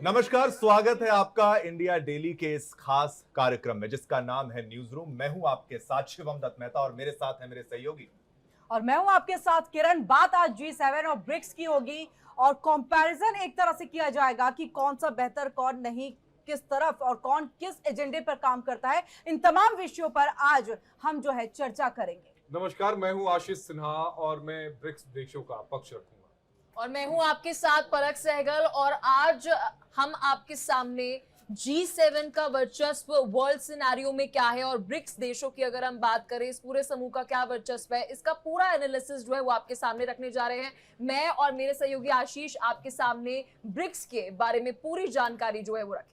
नमस्कार, स्वागत है आपका इंडिया डेली के इस खास कार्यक्रम में जिसका नाम है न्यूज रूम। मैं हूं आपके साथ शिवम दत्त मेहता और मेरे साथ है मेरे सहयोगी। और मैं हूं आपके साथ किरण। बात आज G7 और ब्रिक्स की होगी और कंपैरिजन एक तरह से किया जाएगा कि कौन सा बेहतर कौन नहीं, किस तरफ और कौन किस एजेंडे पर काम करता है। इन तमाम विषयों पर आज हम जो है चर्चा करेंगे। नमस्कार, मैं हूं आशीष सिन्हा और मैं ब्रिक्स देशों का पक्ष रखूंगा। और मैं हूं आपके साथ पलक सहगल और आज हम आपके सामने G7 का वर्चस्व वर्ल्ड सिनेरियो में क्या है और ब्रिक्स देशों की अगर हम बात करें इस पूरे समूह का क्या वर्चस्व है, इसका पूरा एनालिसिस जो है वो आपके सामने रखने जा रहे हैं। मैं और मेरे सहयोगी आशीष आपके सामने ब्रिक्स के बारे में पूरी जानकारी जो है वो रखें।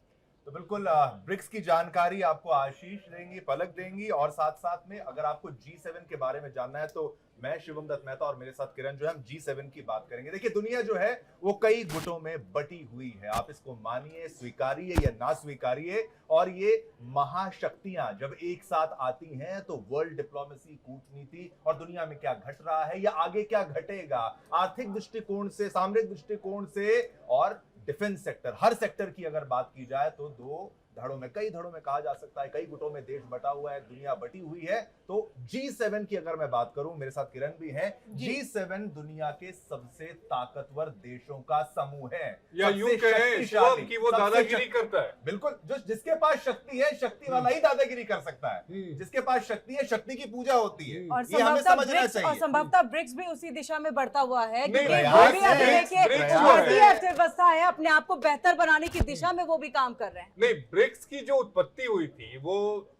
तो बिल्कुल ब्रिक्स की जानकारी आपको आशीष देंगी, पलक देंगी और साथ साथ में अगर आपको G7 के बारे में जानना है तो मैं शिवम दत्त मेहता और मेरे साथ किरण जो है हम G7 की बात करेंगे। देखिए, दुनिया जो है वो कई गुटों में बटी हुई है। आप इसको मानिए, स्वीकारिए या ना स्वीकारिए, और ये महाशक्तियां जब एक साथ आती हैं तो वर्ल्ड डिप्लोमेसी, कूटनीति और दुनिया में क्या घट रहा है या आगे क्या घटेगा, आर्थिक दृष्टिकोण से, सामरिक दृष्टिकोण से और डिफेंस सेक्टर, हर सेक्टर की अगर बात की जाए तो दो धड़ों में, कई धड़ों में कहा जा सकता है, कई गुटों में देश बटा हुआ है, दुनिया बटी हुई है। तो G7 की अगर मैं बात करूं, मेरे साथ किरण भी है, G7 दुनिया के सबसे ताकतवर देशों का समूह है। या यूं कहें शिवम कि वो दादागिरी करता है। बिल्कुल, जो जिसके पास शक्ति है, शक्ति वाला ही दादागिरी कर सकता है। जिसके पास शक्ति है, शक्ति की पूजा होती है। और ये हमें समझना चाहिए। और संभवतः ब्रिक्स भी उसी दिशा में बढ़ता हुआ है, नहीं, क्योंकि प्रयास वो भी है, अब देखिए प्रयास भारतीय है। अर्थव्यवस्था है, अपने आप को बेहतर बनाने की दिशा में वो भी काम कर रहे हैं। नहीं, ब्रिक्स की जो उत्पत्ति हुई थी वो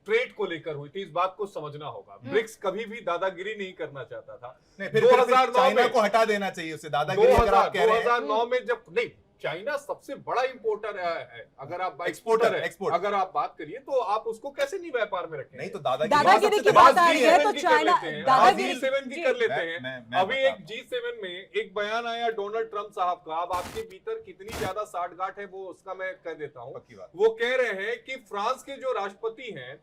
ट्रेड को लेकर हुई थी, इस बात को समझना होगा। ब्रिक्स कभी भी दादागिरी नहीं करना चाहता था। नहीं, फिर 2009 चाइना को हटा देना चाहिए उसे, दादागिरी अगर आप कह रहे हैं। 2009 में जब नहीं, चाइना सबसे बड़ा इंपोर्टर है, अगर आप एक्सपोर्टर है, एक्सपोर्ट अगर आप बात करिए तो आप उसको कैसे नहीं व्यापार में रखें। नहीं तो दादागिरी की बात आ रही है तो चाइना दादागिरी G7 की कर लेते हैं। मैं अभी एक G7 में एक बयान आया डोनाल्ड ट्रंप साहब का, अब आपके भीतर कितनी ज्यादा साठगांठ है वो उसका मैं कह देता हूँ। वो कह रहे हैं कि फ्रांस के जो राष्ट्रपति हैं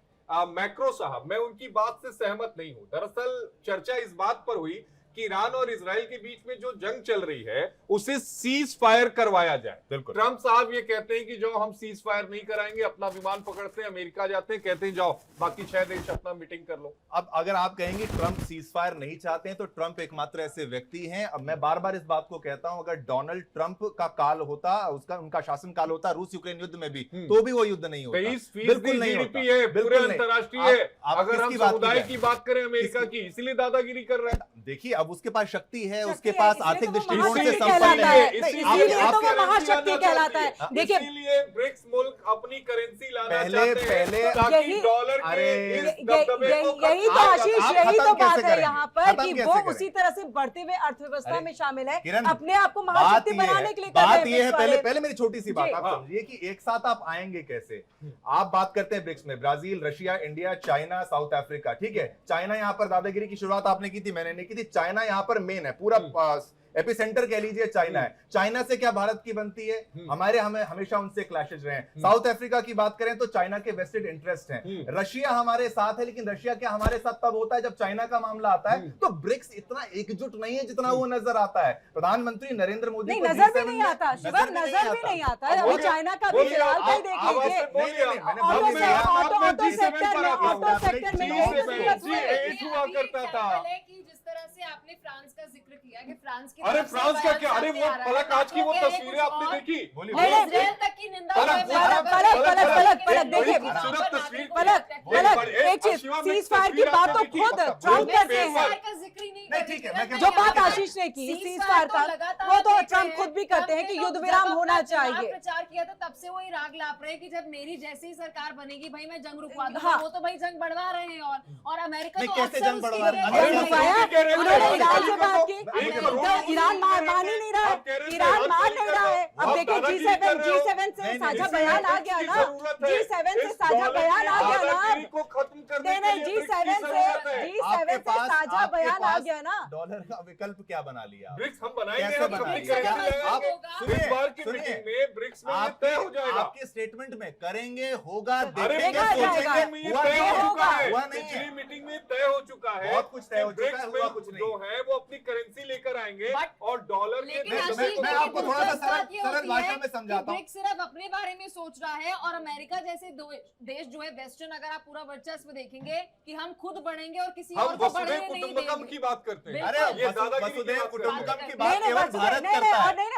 मैक्रो साहब, मैं उनकी बात से सहमत नहीं हूं। दरअसल चर्चा इस बात पर हुई कि ईरान और इजराइल के बीच में जो जंग चल रही है उसे सीज फायर करवाया जाए। ट्रंप साहब ये कहते हैं कि जो हम सीज फायर नहीं कराएंगे, अपना विमान पकड़ते हैं, अमेरिका जाते हैं, कहते हैं जाओ बाकी 6 देश अपना मीटिंग कर लो। अब अगर आप कहेंगे ट्रंप सीज फायर नहीं चाहते हैं तो ट्रंप एकमात्र ऐसे व्यक्ति हैं। अब मैं बार बार इस बात को कहता हूं, अगर डोनाल्ड ट्रंप का काल होता, उनका शासन काल होता रूस यूक्रेन युद्ध में भी, तो भी वो युद्ध नहीं होता। 23% जीडीपी है, पूरे अंतरराष्ट्रीय। अगर हम समुदाय की बात करें अमेरिका की, इसलिए दादागिरी कर रहे हैं। देखिए, अब उसके पास शक्ति है, उसके पास आर्थिक दृष्टिकोण से संपन्न है, इसीलिए तो वो महाशक्ति कहलाता है। देखिए, इसीलिए ब्रिक्स मुल्क अपनी करेंसी लाना पहले ताकि डॉलर के इस दबदबे को यही तो आशीष, यही तो बात है यहाँ पर कि वो करें? उसी तरह से बढ़ते हुए अर्थव्यवस्था में शामिल है, किरण, अपने आप को महाशक्ति बनाने के लिए कर रहे बात हैं। ये है, पहले मेरी छोटी सी बात आप समझिए कि एक साथ आप आएंगे कैसे। आप बात करते हैं ब्रिक्स में Brazil, Russia, India, China, south Africa, ठीक है। चाइना यहाँ पर दादागिरी की शुरुआत आपने की थी, मैंने नहीं की थी। चाइना यहाँ पर मेन है, पूरा एपिसेंटर कह लीजिए चाइना है। चाइना से क्या भारत की बनती है, हमें हमेशा उनसे क्लैशेज रहे हैं। साउथ अफ्रीका की बात करें तो चाइना के वेस्टेड इंटरेस्ट हैं। रशिया हमारे साथ है, लेकिन रशिया क्या हमारे साथ तब होता है जब चाइना का मामला आता है। तो ब्रिक्स इतना एकजुट नहीं है जितना वो नजर आता है। प्रधानमंत्री नरेंद्र मोदी को नजर भी नहीं आता, शिवम नजर भी नहीं आता। अभी चाइना का भी फिलहाल का ही देख लीजिए, ऑटो सेक्टर में हुआ करता था। जिस तरह से आपने फ्रांस का जिक्र किया कि फ्रांस की, अरे फ्रांस का क्या, अरे वो पलक आज की वो तस्वीरें आपने देखी, इजराइल तक की निंदा पलक देखिए, पलक एक चीज, सीज फायर की बात तो खुद ट्रंप करते हैं। जो बात आशीष ने की सीज फायर का, वो तो ट्रंप खुद भी करते हैं कि युद्ध विराम होना चाहिए। प्रचार किया था तब से वही राग लाप रहे कि जब मेरी जैसी सरकार बनेगी भाई मैं जंग रुकवा दूंगा। वो तो भाई जंग बढ़वा रहे हैं और अमेरिका तो कैसे जंग बढ़वा रहे हैं? उन्होंने ईरान से बात की, ईरान मान ही नहीं रहा है, ईरान मान नहीं रहा है। अब देखिए G7 से साझा बयान आ गया ना, G7 से साझा बयान आ गया ना। को खत्म करने के नहीं, लिए G7 ब्रिक्स की से जरूरत है। G7 से साझा बयान आ गया ना। डॉलर का विकल्प क्या बना लिया? ब्रिक्स हम बनाएंगे, कैसे हम अपनी बनाएंगे? करेंसी आप लगाएंगे। इस बार की सुनिए, मीटिंग में ब्रिक्स में ये तय हो जाएगा। आपके स्टेटमेंट में करेंगे, होगा, अरे देखेंगे, देखा जाएगा। सोचेंगे, ये हुआ तय नहीं हो है। चुका है। हुआ नहीं पिछली है। मीटिंग में तय हो चुका है। बहुत कुछ तय हो कि चुका है, ब्रिक्स हुआ में कुछ नहीं। जो है वो अपनी करेंसी लेकर आएंगे But- और डॉलर के लेकिन देश आशीष, को मैं आपको थोड़ा सा बात ये सरल होती भाषा है में समझाता कि हूँ। ब्रिक्स सिर्फ अपने बारे में सोच रहा है और अमेरिका जैसे देश जो है वेस्टर्न, अगर आप पूरा वर्चस्व देखेंगे कि हम खुद बढ़ेंगे और किसी और हम को वसुधैव बढ़ने नहीं कुटुंबकम देंगे। की बात करते हैं। अरे ये दादागिरी की वसुधैव बात कुटुंबकम करते की हैं। बात केवल भारत करता है,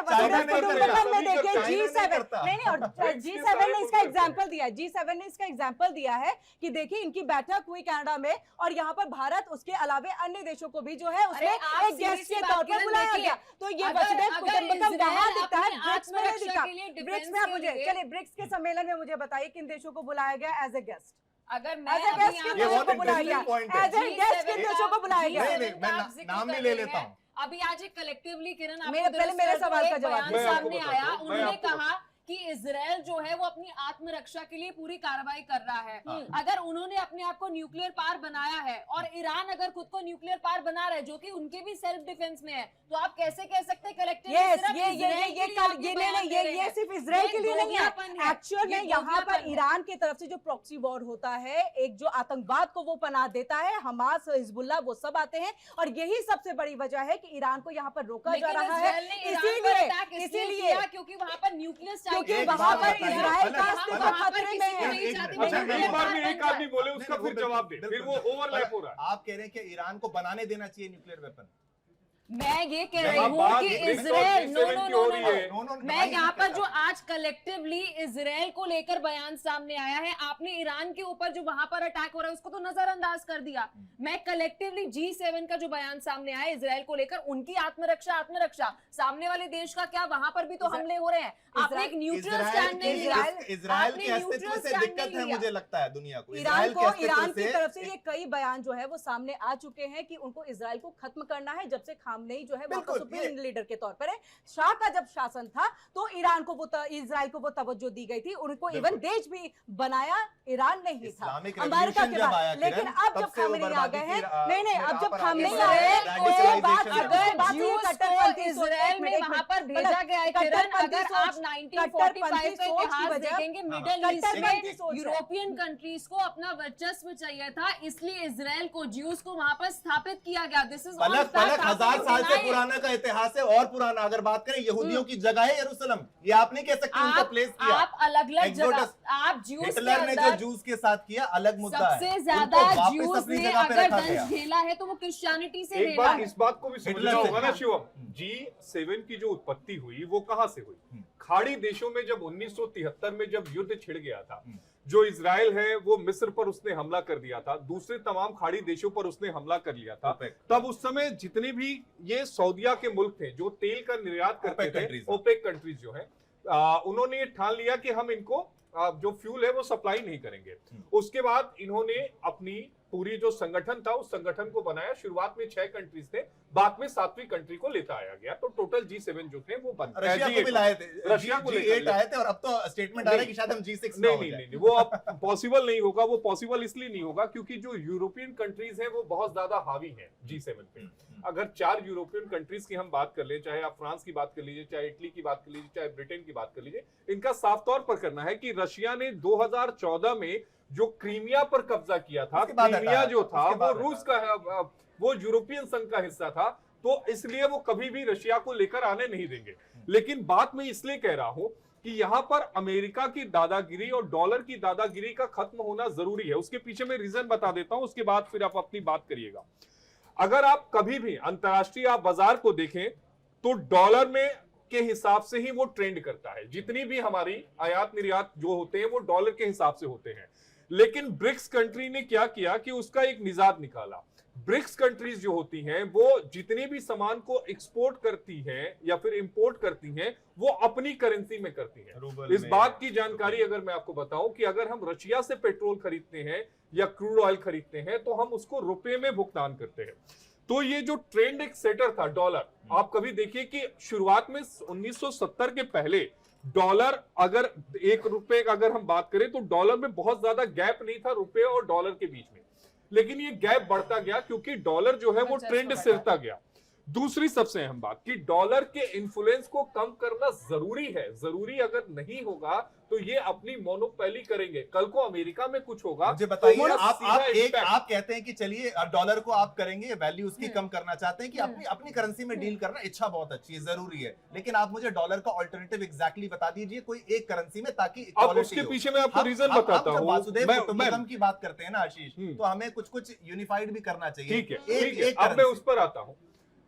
चाइना नहीं करता। कुटुंबकम में देखिए चाइना नहीं G7 करता। नहीं और ब्रिक्स के G7 सारे ने इसका मुल्क एग्जांपल दिया है। G7 ने इसका एग्जांपल दिया है कि देखिए इनकी बैठक हुई कनाडा में और यहाँ पर भारत उसके अलावे अन्य देशों को भी जो है उसमें आप एक गेस्ट सीधी के सी तौर बात पर करें, बुलाया देखिए, गया। तो ये अगर- वसुधैव अगर कुटुंबकम इजराइल वहां दिखता है, अपनी ब्रिक्स में नहीं आत्मरक्षा दिखा। के लिए, ब्रिक्स डिफेंस में आप के मुझे लिए- चलिए ब्रिक्स के सम्मेलन में मुझे बताइए किन देशों को बुलाया गया एज ए गेस्ट? अगर मैं एज ए अभी गेस्ट किन यहाँ ये देशों बहुत को बुलाया interesting गया? point है। एज ए गेस्ट किन देशों को बुलाया गया? नहीं, मैं नाम भी ले लेता हूँ। अभी आज एक कलेक्टिवली किरण आपको पहले दुरुस्त मेरे कर दूं, सवाल का एक जवाब बयान मैं आपको सामने बताता आया, हूं, मैं उन्होंने आपको कहा कि इजराइल जो है वो अपनी आत्मरक्षा के लिए पूरी कार्रवाई कर रहा है। हाँ। अगर उन्होंने अपने आप को न्यूक्लियर पावर बनाया है और ईरान अगर खुद को न्यूक्लियर पावर बना रहा है जो कि उनके भी सेल्फ डिफेंस में है, तो आप कैसे कह सकते हैं कलेक्टिवली यस सिर्फ ये इजराइल के लिए नहीं आप नहीं बयान दे रहे ये हैं? सिर्फ इजराइल के लिए नहीं दोगलापन है। एक्चुअल ये में यहाँ पर दोगलापन है। ईरान की तरफ से जो प्रॉक्सी वॉर होता है, एक जो आतंकवाद को वो पनाह देता है, हमास, हिजबुल्लाह, वो सब आते हैं और यही सबसे बड़ी वजह है कि ईरान को यहाँ पर रोका जा लेकिन रहा है। इजराइल ने ईरान पर अटैक इसलिए इसीलिए किया क्योंकि वहां पर न्यूक्लियर क्योंकि एक वहां बात पर बताइए, इजराइल का अलग- अस्तित्व अलग- खतरे में है। अच्छा, मैं- एक बार में एक आदमी बोले नहीं, उसका वो फिर बिल्कुल- जवाब दे, फिर बिल्कुल- वो ओवरलैप हो रहा है। आप कह रहे हैं कि ईरान को बनाने देना चाहिए न्यूक्लियर वेपन? मैं ये कह रही जहाँ हूँ बात कि ब्रिक्स और इजराइल G7 की हो रही है, मैं यहाँ पर जो आज कलेक्टिवली इजराइल को लेकर बयान सामने आया है, आपने ईरान के ऊपर जो वहां पर अटैक हो रहा है उसको तो नजरअंदाज कर दिया। मैं कलेक्टिवली G7 का जो बयान सामने आया इजराइल को लेकर, उनकी आत्मरक्षा सामने वाले देश का क्या, वहां पर भी तो हमले हो रहे हैं। आपने एक न्यूट्रल स्टैंड नहीं लिया। इजराइल आपने के अस्तित्व neutral से stand दिक्कत नहीं है, लिया। मुझे लगता है दुनिया को। ईरान को अस्तित्व ईरान की से- तरफ से ये कई बयान जो है वो सामने आ चुके हैं कि उनको इजराइल को खत्म करना है। जब से खामनेई जो है वो बिल्कुल, सुप्रीम लीडर के तौर पर है, शाह का जब शासन था तो ईरान को वो इजराइल को वो तवज्जो दी गई थी, उनको इवन देश भी बनाया ईरान नहीं था, इस्लामिक अमेरिका रेवोल्यूशन के जब बाद। आया, लेकिन किरण, अब तब जब से वो खामनेई आ बर्बादी गए की हैं, रा- नहीं में अब जब राह पर खामनेई आगे आए हैं, बढ़े, उसके बाद radicalization अगर है। बात ये कट्टरपंथी सोच- इजराइल में एक वहां मिनट, पर भेजा गया है किरण, कट्टरपंथी अगर सोच- आप 1945 का कट्टरपंथी सोच की इतिहास वजह- देखेंगे, हाँ, मिडल ईस्ट कट्टरपंथी में सोच है। यूरोपियन कंट्रीज को अपना वर्चस्व चाहिए था, इसलिए इजराइल को, ज्यूज को वहां पर स्थापित किया गया। दिस इज पलक पलक 1000 साल से पुराना का इतिहास है, और पुराना अगर बात करें यहूदियों की जगह है यरूशलेम, ये आप नहीं कह सकते उनको प्लेस किया। आप अलग अलग जगह, Exodus- आप ज्यूज के हिटलर ने जो अंदर जूस के साथ किया अलग मुद्दा है, सबसे उनको ज्यादा वापस ज्यूज अपनी ने जगह पे अगर रखा गया। दंश झेला है तो वो क्रिश्चियनिटी से एक झेला बार है। इस बात को भी समझना हिटलर से। होगा ना शिवम, G7 की जो उत्पत्ति हुई वो कहां से हुई? खाड़ी देशों में जब 1973 में जब युद्ध छिड़ गया था, जो इजराइल है वो मिस्र पर उसने हमला कर दिया था, दूसरे तमाम खाड़ी देशों पर उसने हमला कर लिया था। OPEC। तब उस समय जितने भी ये सऊदिया के मुल्क थे जो तेल का निर्यात करते OPEC थे, countries। ओपेक कंट्रीज जो है, उन्होंने ये ठान लिया कि हम इनको जो फ्यूल है वो सप्लाई नहीं करेंगे। उसके बाद इन्होंने अपनी पूरी जो संगठन था उस संगठन को बनाया। शुरुआत में 6 कंट्रीज थे, बाद में 7वीं कंट्री को लेता आया गया, तो टोटल G7 जो थे वो बन गए। रशिया को भी लाए थे, रशिया को लेकर G8 आए थे, और अब तो स्टेटमेंट आ रहा है कि शायद हम G6 में हो नहीं जाए। नहीं नहीं, वो अब पॉसिबल नहीं होगा। वो पॉसिबल इसलिए नहीं होगा क्योंकि जो यूरोपियन कंट्रीज हैं वो बहुत ज्यादा हावी हैं G7 पे। अगर 4 यूरोपियन कंट्रीज की हम बात कर लें, चाहे आप फ्रांस की बात कर लीजिए, चाहे इटली की बात कर लीजिए, चाहे ब्रिटेन की बात कर लीजिए, इनका साफ तौर पर करना है कि रशिया ने 2014 में जो क्रीमिया पर कब्जा किया था, उसके बाद क्रीमिया हटाया, जो था उसके वो बाद रूस का है, वो यूरोपियन संघ का हिस्सा था, तो इसलिए वो कभी भी रशिया को लेकर आने नहीं देंगे। लेकिन बात मैं इसलिए कह रहा हूं कि यहां पर अमेरिका की दादागिरी और डॉलर की दादागिरी का खत्म होना जरूरी है। उसके पीछे मैं रीजन बता देता हूं, उसके बाद फिर आप अपनी बात करिएगा। अगर आप कभी भी अंतरराष्ट्रीय आप बाजार को देखें तो डॉलर में के हिसाब से ही वो ट्रेंड करता है। जितनी भी हमारी आयात निर्यात जो होते हैं वो डॉलर के हिसाब से होते हैं। लेकिन ब्रिक्स कंट्री ने क्या किया कि उसका एक निजात निकाला। ब्रिक्स कंट्रीज जो होती हैं वो जितने भी सामान को एक्सपोर्ट करती हैं या फिर इंपोर्ट करती हैं वो अपनी करेंसी में करती हैं। इस बात की जानकारी अगर मैं आपको बताऊं कि अगर हम रशिया से पेट्रोल खरीदते हैं या क्रूड ऑयल खरीदते हैं तो हम उसको रुपए में भुगतान करते हैं। तो ये जो ट्रेंड एक सेटर था डॉलर, आप कभी देखिए कि शुरुआत में 1970 के पहले डॉलर अगर ₹1 अगर हम बात करें तो डॉलर में बहुत ज्यादा गैप नहीं था रुपए और डॉलर के बीच में, लेकिन ये गैप बढ़ता गया क्योंकि डॉलर जो है वो ट्रेंड सिरता गया। दूसरी सबसे अहम बात कि डॉलर के इन्फ्लुएंस को कम करना जरूरी है, जरूरी अगर नहीं होगा तो ये अपनी मोनोपोली करेंगे, कल को अमेरिका में कुछ होगा। मुझे बताइए, तो आप कहते हैं कि चलिए डॉलर को आप करेंगे वैल्यू उसकी कम करना चाहते हैं कि अपनी करेंसी में डील करना, इच्छा बहुत अच्छी है, जरूरी है, लेकिन आप मुझे डॉलर का ऑल्टरनेटिव एग्जैक्टली बता दीजिए कोई एक करेंसी में, ताकि अब उसके पीछे मैं आपको रीजन बताता हूँ। वासुदेव कुटुंबकम की बात करते हैं ना आशीष, तो हमें कुछ कुछ यूनिफाइड भी करना चाहिए। ठीक है, अब मैं उस पर आता हूँ।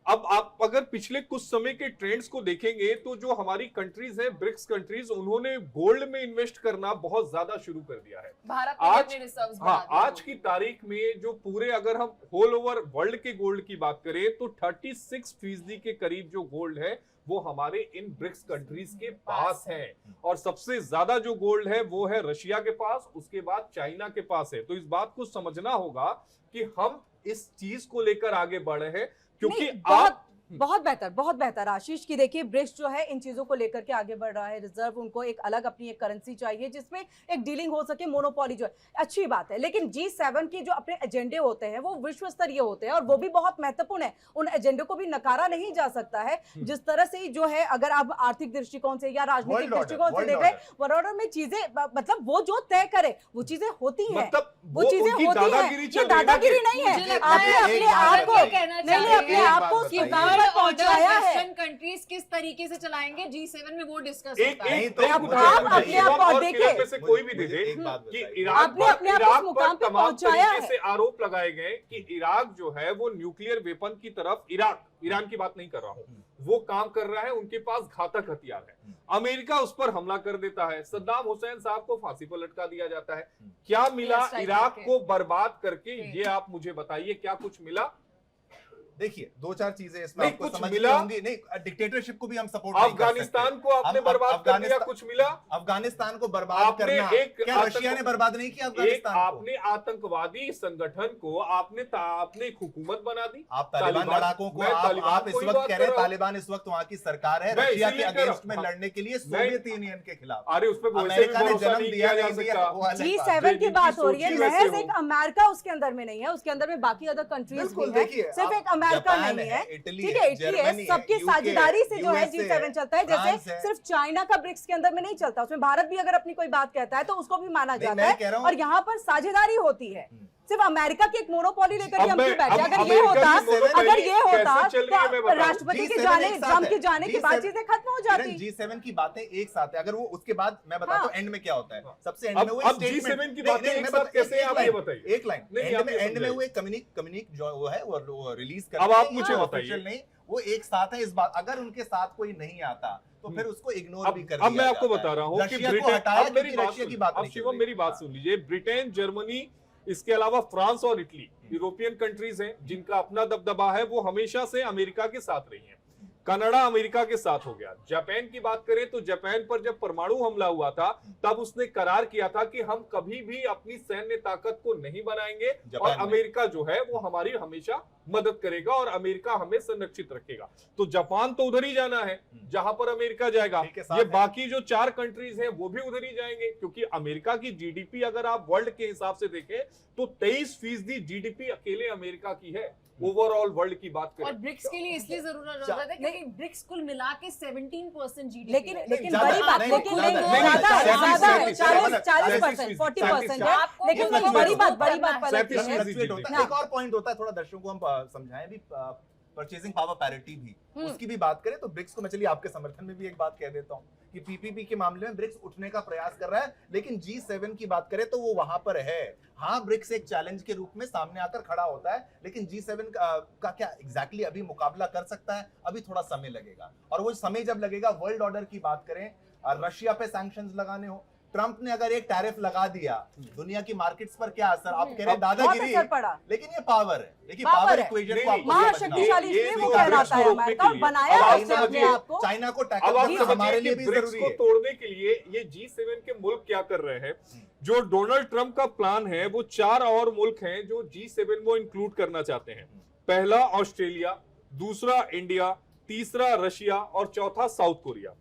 अब आप अगर पिछले कुछ समय के ट्रेंड्स को देखेंगे तो जो हमारी कंट्रीज हैं, ब्रिक्स कंट्रीज, उन्होंने गोल्ड में इन्वेस्ट करना बहुत ज्यादा शुरू कर दिया है। भारत ने आज अपने रिजर्व्स हाँ, बढ़ा दिए। आज की तारीख में जो पूरे अगर हम होल ओवर वर्ल्ड के गोल्ड की बात करें तो 36% के करीब जो गोल्ड है वो हमारे इन ब्रिक्स कंट्रीज के पास है, और सबसे ज्यादा जो गोल्ड है वो है रशिया के पास, उसके बाद चाइना के पास है। तो इस बात को समझना होगा कि हम इस चीज को लेकर आगे बढ़े हैं, क्योंकि आप बहुत बेहतर आशीष की देखिए ब्रिक्स जो है इन चीजों को लेकर के आगे बढ़ रहा है। रिजर्व उनको एक अलग अपनी एक करेंसी चाहिए जिसमें एक डीलिंग हो सके, मोनोपोली जो है अच्छी बात है, लेकिन G7 के जो अपने एजेंडे होते हैं वो विश्व स्तरीय होते हैं और वो भी बहुत महत्वपूर्ण है। उन एजेंडे को भी नकारा नहीं जा सकता है। जिस तरह से जो है अगर आप आर्थिक दृष्टिकोण से या राजनीतिक दृष्टिकोण से देख रहे हैं, वर्ल्ड ऑर्डर में चीजें मतलब वो जो तय करे वो चीजें होती है, वो चीजें होती है, ये दादागिरी नहीं है। आपने अपने आप को अपने आप को पहुंचाया है। वेस्टर्न कंट्रीज किस तरीके से चलाएंगे G7 में वो डिस्कस होता है। आप अपने आप को देखिए, से कोई भी दे दे कि इराक आपने अपने आप को मुकाम पे तमाम पहुंचाया तरीके है। से आरोप लगाए गए कि इराक जो है वो न्यूक्लियर वेपन की तरफ, ईरान की बात नहीं कर रहा हूं, वो काम कर रहा है, उनके पास घातक हथियार है। अमेरिका उस पर हमला कर देता है, सद्दाम हुसैन साहब को फांसी पर लटका दिया जाता है। क्या मिला इराक को बर्बाद करके? ये आप मुझे बताइए, क्या कुछ मिला? देखिए, दो चार चीजें इसमें आपको कुछ समझ मिला? होंगी। नहीं, डिक्टेटरशिप को भी हम सपोर्ट नहीं कर सकते। अफगानिस्तान को आपने बर्बाद कर दिया, कुछ मिला? अफगानिस्तान को बर्बाद करना, क्या रशिया ने बर्बाद नहीं किया अफगानिस्तान को? आपने आतंकवादी संगठन को आपने एक हुकूमत बना दी। आप तालिबान लड़ाकों को आप इस वक्त कह रहे हैं, तालिबान इस वक्त वहां की सरकार है रशिया के अगेंस्ट में लड़ने के लिए, सोवियत यूनियन के खिलाफ। अरे उस पर अमेरिका ने जन्म दिया G7 की बात हो रही है, महज एक अमेरिका उसके अंदर में नहीं है, उसके अंदर में बाकी अदर कंट्रीज भी हैं, सिर्फ एक अमेरिका नहीं है। इटली ठीक है, इटली है, सबकी साझेदारी से जो है G7 चलता है। जैसे सिर्फ चाइना का ब्रिक्स के अंदर में नहीं चलता, उसमें भारत भी अगर अपनी कोई बात कहता है तो उसको भी माना जाता है, और यहाँ पर साझेदारी होती है। सिर्फ अमेरिका की एक मोनोपोली लेकर हम क्यों बैठे? अगर ये होता तो राष्ट्रपति के जाने, ट्रंप के जाने की बात चीजें खत्म हो जाती। G7 की बातें एक साथ है, अगर वो उसके बाद मैं बताता हूँ एंड में क्या होता है। सबसे एंड में वो G7 की बातें एक साथ कैसे, आप ये बताइए। एक लाइन एंड में वो कम्युनिक जो वो है वो रिलीज कर, अब आप मुझे बताइए, नहीं वो एक साथ है इस बात। अगर उनके साथ कोई नहीं आता तो फिर उसको इग्नोर भी कर दिया। अब मैं आपको बता रहा हूँ कि ब्रिटेन, शिवम मेरी बात सुन लीजिए, ब्रिटेन, जर्मनी, इसके अलावा फ्रांस और इटली यूरोपियन कंट्रीज हैं जिनका अपना दबदबा है, वो हमेशा से अमेरिका के साथ रही हैं। कनाडा अमेरिका के साथ हो गया। जापान की बात करें तो जापान पर जब परमाणु हमला हुआ था तब उसने करार किया था कि हम कभी भी अपनी सैन्य ताकत को नहीं बनाएंगे और अमेरिका जो है वो हमारी हमेशा मदद करेगा और अमेरिका हमें संरक्षित रखेगा। तो जापान तो उधर ही जाना है जहां पर अमेरिका जाएगा, ये बाकी जो 4 कंट्रीज हैं वो भी उधर ही जाएंगे, क्योंकि अमेरिका की जीडीपी अगर आप वर्ल्ड के हिसाब से देखें तो 23% जीडीपी अकेले अमेरिका की है ओवरऑल वर्ल्ड की बात करें। और ब्रिक्स के लिए इसलिए जरूरत है क्योंकि ब्रिक्स कुल मिला के 17% जीडीपी, लेकिन बड़ी बात, लेकिन 40%, 40% है, लेकिन बड़ी बात एक और पॉइंट होता है, थोड़ा दर्शकों को हम समझाएं भी, परचेजिंग पावर पैरिटी भी, उसकी भी बात करें तो ब्रिक्स को मैं चलिए आपके समर्थन में भी एक बात कह देता हूं कि पीपीपी के मामले में ब्रिक्स उठने का प्रयास कर रहा है, लेकिन G7 की बात करें तो वो वहां पर है। हाँ, ब्रिक्स एक चैलेंज के रूप में सामने आकर खड़ा होता है, लेकिन G7 का क्या एग्जैक्टली अभी मुकाबला कर सकता है? अभी थोड़ा समय लगेगा, और वो समय जब लगेगा, वर्ल्ड ऑर्डर की बात करें, रशिया पे सैंक्शंस लगाने हो, ट्रंप ने अगर एक टैरिफ लगा दिया, दुनिया की मार्केट्स पर क्या असर? आप कह रहे हैं दादागिरी, लेकिन ये पावर है। देखिए पावर इक्वेशन को आपको महाशक्तिशाली इसलिए वो कहलाता है अमेरिका, बनाया है उसने अपने आप को। चाइना को टैकल करना हमारे लिए भी जरूरी है। तोड़ने के लिए ये G7 के मुल्क क्या कर रहे हैं? जो डोनाल्ड ट्रंप का प्लान है वो 4 और मुल्क हैं जो G7 में इंक्लूड करना चाहते हैं। पहला ऑस्ट्रेलिया, दूसरा इंडिया, तीसरा रशिया और चौथा साउथ कोरिया।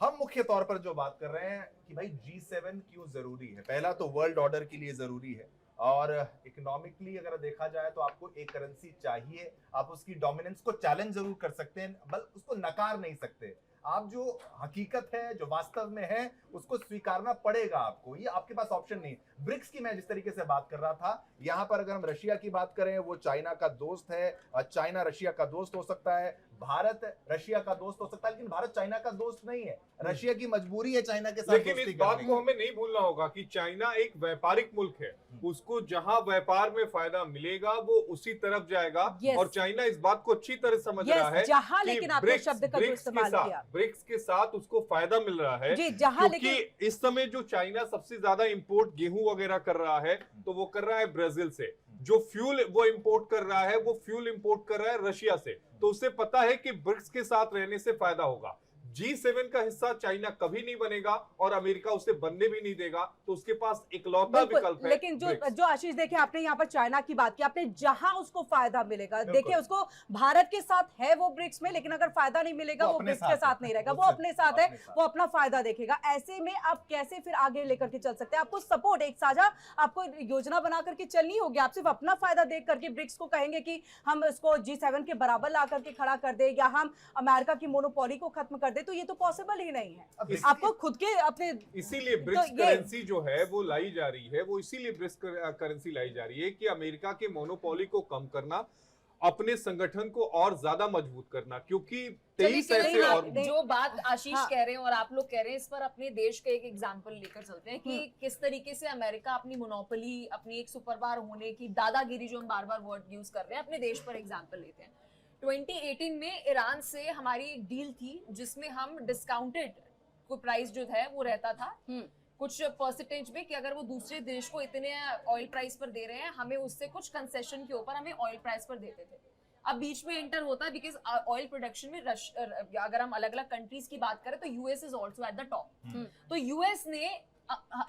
हम मुख्य तौर पर जो बात कर रहे हैं कि भाई G7 क्यों जरूरी है। पहला तो वर्ल्ड ऑर्डर के लिए जरूरी है, और इकोनॉमिकली अगर देखा जाए तो आपको एक करेंसी चाहिए। आप उसकी डोमिनेंस को चैलेंज जरूर कर सकते हैं, बल्कि उसको नकार नहीं सकते। आप जो हकीकत है, जो वास्तव में है, उसको स्वीकारना पड़ेगा आपको। ये आपके पास ऑप्शन नहीं। ब्रिक्स की मैं जिस तरीके से बात कर रहा था, यहाँ पर अगर हम रशिया की बात करें, वो चाइना का दोस्त है, चाइना रशिया का दोस्त हो सकता है, भारत रशिया का दोस्त हो सकता है, लेकिन भारत चाइना का दोस्त नहीं है। रशिया की मजबूरी है चाइना के साथ लेकिन दोस्ती इस बात करने को की। हमें नहीं भूलना होगा कि चाइना एक व्यापारिक मुल्क है, उसको जहां व्यापार में फायदा मिलेगा वो उसी तरफ जाएगा। Yes. और चाइना इस बात को अच्छी तरह समझ रहा है जहां, कि लेकिन आपने शब्द का जो इस्तेमाल किया, ब्रिक्स के साथ उसको फायदा मिल रहा है जी, जहां, क्योंकि लेकिन इस समय जो चाइना सबसे ज्यादा इंपोर्ट गेहूं वगैरह कर रहा है, तो वो कर रहा है ब्राजील से। जो फ्यूल वो इंपोर्ट कर रहा है, वो फ्यूल इंपोर्ट कर रहा है रशिया से। तो उसे पता है कि ब्रिक्स के साथ रहने से फायदा होगा। G7 का हिस्सा चाइना कभी नहीं बनेगा और अमेरिका उसे बनने भी नहीं देगा, तो उसके पास इकलौता विकल्प है। लेकिन जो आशीष, देखिए आपने यहाँ पर चाइना की बात की, आपने जहां उसको फायदा मिलेगा, देखिए उसको भारत के साथ है वो ब्रिक्स में, लेकिन अगर फायदा नहीं मिलेगा वो ब्रिक्स के साथ नहीं रहेगा, वो अपने साथ है, वो अपना फायदा देखेगा। ऐसे में आप कैसे फिर आगे लेकर के चल सकते हैं? आपको सपोर्ट, एक साझा आपको योजना बना करके चलनी होगी। आप सिर्फ अपना फायदा देख करके ब्रिक्स को कहेंगे कि हम इसको G7 के बराबर ला करके खड़ा कर दे, या हम अमेरिका की मोनोपोली को खत्म कर दे, तो ये तो पॉसिबल ही नहीं है। आपको खुद के अपने, इसीलिए ब्रिक्स करेंसी जो है वो लाई जा रही है, वो इसीलिए ब्रिक्स करेंसी लाई जा रही है कि अमेरिका के मोनोपोली को कम करना, अपने संगठन को और ज्यादा मजबूत करना। क्योंकि 23 ऐसे और जो बात आशीष हाँ। कह रहे हैं और आप लोग कह रहे हैं, इस पर अपने देश का एक एग्जांपल लेकर चलते हैं कि किस तरीके से अमेरिका अपनी मोनोपोली, अपनी एक सुपर पावर होने की दादागिरी, जो हम बार बार वर्ड यूज कर रहे हैं, अपने देश पर एग्जांपल लेते हैं। 2018 में ईरान से हमारी एक डील थी जिसमें हम डिस्काउंटेड को प्राइस जो है वो रहता था कुछ परसेंटेज में, कि अगर वो दूसरे देश को इतने ऑयल प्राइस पर दे रहे हैं, हमें उससे कुछ कंसेशन के ऊपर हमें ऑयल प्राइस पर देते थे। अब बीच में एंटर होता है बिकॉज ऑयल प्रोडक्शन में अगर हम अलग अलग कंट्रीज की बात करें तो US is also at the top. तो यूएस ने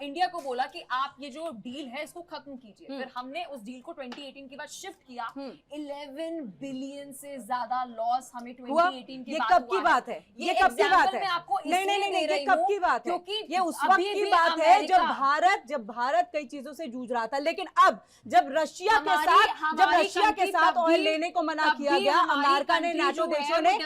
इंडिया को बोला कि आप ये जो डील है इसको खत्म कीजिए। फिर हमने उस डील को 2018 के बाद शिफ्ट किया। 11 बिलियन से ज्यादा लॉस हमें 2018 के ये बाद कब की बात है? ये कब की बात है? मैं आपको नहीं, ये कब की बात है? क्योंकि ये उस वक्त की बात है जब भारत कई चीजों से जूझ रहा था। लेकिन अब जब रशिया के साथ ऑयल लेने को मना किया गया, अमेरिका ने, नाटो देशों ने,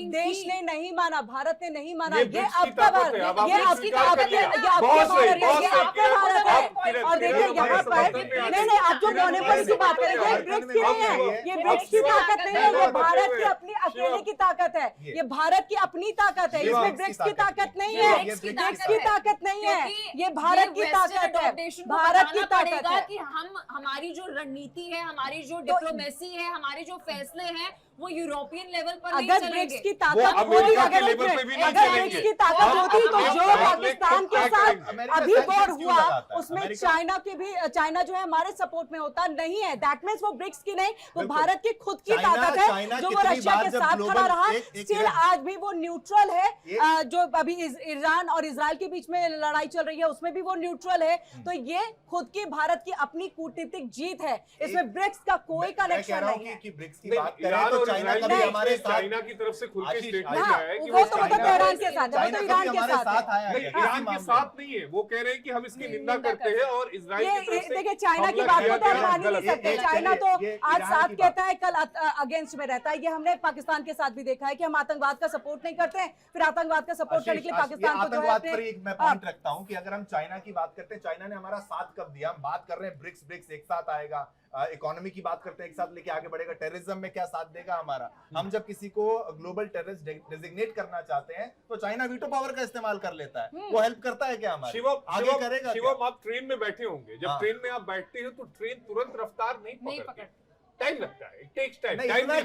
देश ने नहीं माना, भारत ने नहीं माना। ये आपका भारत, ये आपकी ताकत है, ये आपका भारत है। और देखिए यहाँ पर नहीं, आप जो मोनोपोली की बात करेंगे, ये ब्रिक्स की नहीं है, ये ब्रिक्स की ताकत नहीं है, ये भारत की अपनी अकेले की ताकत है, ये भारत की अपनी ताकत है, इसमें ब्रिक्स की ताकत नहीं है, ब्रिक्स की ताकत नहीं है, ये भारत की ताकत है, भारत की ताकत है। कि हम, हमारी जो रणनीति है, हमारी जो डिप्लोमेसी है, हमारे जो फैसले हैं, वो यूरोपियन लेवल पर नहीं चलेंगे। ब्रिक्स की ताकत होती, अगर ब्रिक्स की ताकत होती तो जो पाकिस्तान के साथ अभी वॉर हुआ उसमें चाइना जो है हमारे सपोर्ट में होता नहीं है। दैट मींस वो ब्रिक्स की नहीं, वो भारत की खुद की ताकत है जो वो रशिया के साथ खड़ा रहा। स्टिल आज भी वो न्यूट्रल है। जो अभी ईरान और इजराइल के बीच में लड़ाई चल रही है उसमें भी वो न्यूट्रल है। तो ये खुद की भारत की अपनी कूटनीतिक जीत है, इसमें ब्रिक्स का कोई कनेक्शन नहीं है। ब्रिक्स की बात करें तो चाइना कभी हमारे साथ, चाइना की तरफ से खुल के स्टेटमेंट हाँ, आया है कि वो तो मतलब ईरान के साथ है, वो चाइना तो कभी ईरान के हमारे साथ आया है। है। ईरान के साथ नहीं है, वो कह रहे हैं कि हम इसकी निंदा करते हैं और इजराइल की तरफ से देखिए चाइना की बात को तो आप मान ही नहीं सकते। चाइना तो आज साथ कहता है, कल अगेंस्ट में रहता है। ये हमने पाकिस्तान के साथ भी देखा है कि हम आतंकवाद का सपोर्ट नहीं करते हैं, फिर आतंकवाद का सपोर्ट करने के लिए पाकिस्तान को जो है आतंकवाद पर एक मैं पॉइंट रखता हूं कि अगर हम चाइना की बात करते हैं, चाइना ने हमारा साथ कब दिया? हम बात कर रहे हैं ब्रिक्स एक साथ आएगा, इकोनॉमी की बात करते हैं, एक साथ लेके आगे बढ़ेगा। टेररिज्म में क्या साथ देगा हमारा? हम जब किसी को ग्लोबल टेररिस्ट डेजिग्नेट करना चाहते हैं तो चाइना वीटो पावर का इस्तेमाल कर लेता है। वो हेल्प करता है क्या हमारी? आगे करेगा? शिवम, आप ट्रेन में बैठे होंगे, जब ट्रेन में आप बैठते हैं तो ट्रेन तुरंत रफ्तार नहीं पकड़ती, टाइम लगता है, टेक्स टाइम।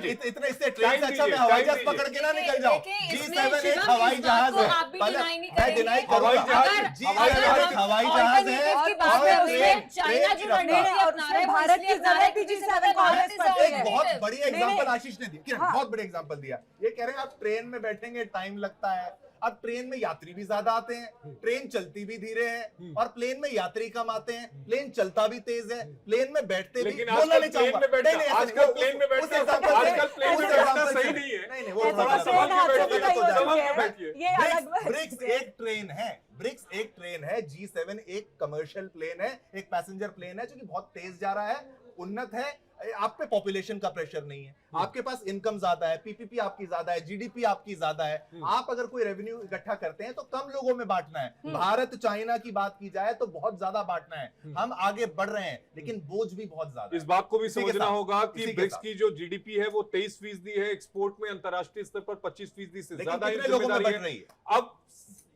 इतना इससे ट्रेन से अच्छा मैं हवाई जहाज पकड़ के ना निकल जाऊं। G7 एक हवाई जहाज है, मैं डिनाई करूंगा। G7 हवाई जहाज है और चाइना जो रणनीति अपना रहा है, भारत की जरूरत ही G7 को आगे बढ़ती एक है। बहुत बड़ी एग्जांपल आशीष ने दी, बहुत बड़ी एग्जांपल दिया। ये कह रहे हैं आप ट्रेन में बैठेंगे टाइम लगता है, अब ट्रेन में यात्री भी ज्यादा आते हैं, ट्रेन चलती भी धीरे है, और प्लेन में यात्री कम आते हैं, प्लेन चलता भी तेज है, प्लेन में बैठते भी। लेकिन बोलना आजकल नहीं प्लेन चाहूंगा। में बैठना, नहीं, नहीं, ऐसा आजकल नहीं, प्लेन में उस बैठना, example से- आजकल प्लेन उस में बैठना example सही से- नहीं है। नहीं, वो ऐसा थोड़ा तो सा ट्रेन हादसों गलत में हो कई हो जाएगा। चुके हैं। बैठिए। ये अलग बात ब्रिक्स है। एक ट्रेन है, ब्रिक्स एक ट्रेन है, G7 एक कमर्शियल प्लेन है, एक पैसेंजर प्लेन है जो कि बहुत तेज जा रहा है, उन्नत है। आप पे पॉपुलेशन का प्रेशर नहीं है, आपके पास इनकम ज्यादा है, पीपीपी आपकी ज्यादा है, जीडीपी आपकी ज्यादा है। आप अगर कोई रेवेन्यू इकट्ठा करते हैं तो कम लोगों में बांटना है। भारत चाइना की बात की जाए तो बहुत ज्यादा बांटना है। हम आगे बढ़ रहे हैं लेकिन बोझ भी बहुत ज्यादा इस है। बात को भी इसी के समझना साथ, होगा इसी कि के ब्रिक्स साथ। की जो जीडीपी है वो 23% है, एक्सपोर्ट में अंतरराष्ट्रीय स्तर पर 25% से लेकिन ज्यादा कितने लोगों में जिम्मेदारी बढ़ है। रही है? अब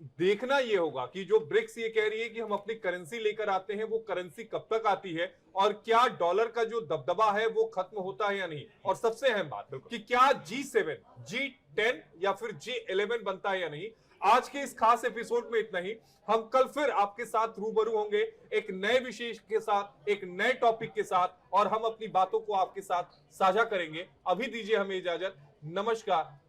देखना ये होगा कि जो ब्रिक्स ये कह रही है कि हम अपनी करेंसी लेकर आते हैं, वो करेंसी कब तक आती है, और क्या डॉलर का जो दबदबा है वो खत्म होता है या नहीं, और सबसे अहम बात कि क्या G7 G10 या फिर G11 बनता है या नहीं। आज के इस खास एपिसोड में इतना ही। हम कल फिर आपके साथ रूबरू होंगे एक नए विशेष के साथ, एक नए टॉपिक के साथ, और हम अपनी बातों को आपके साथ साझा करेंगे। अभी दीजिए हमें इजाजत। नमस्कार।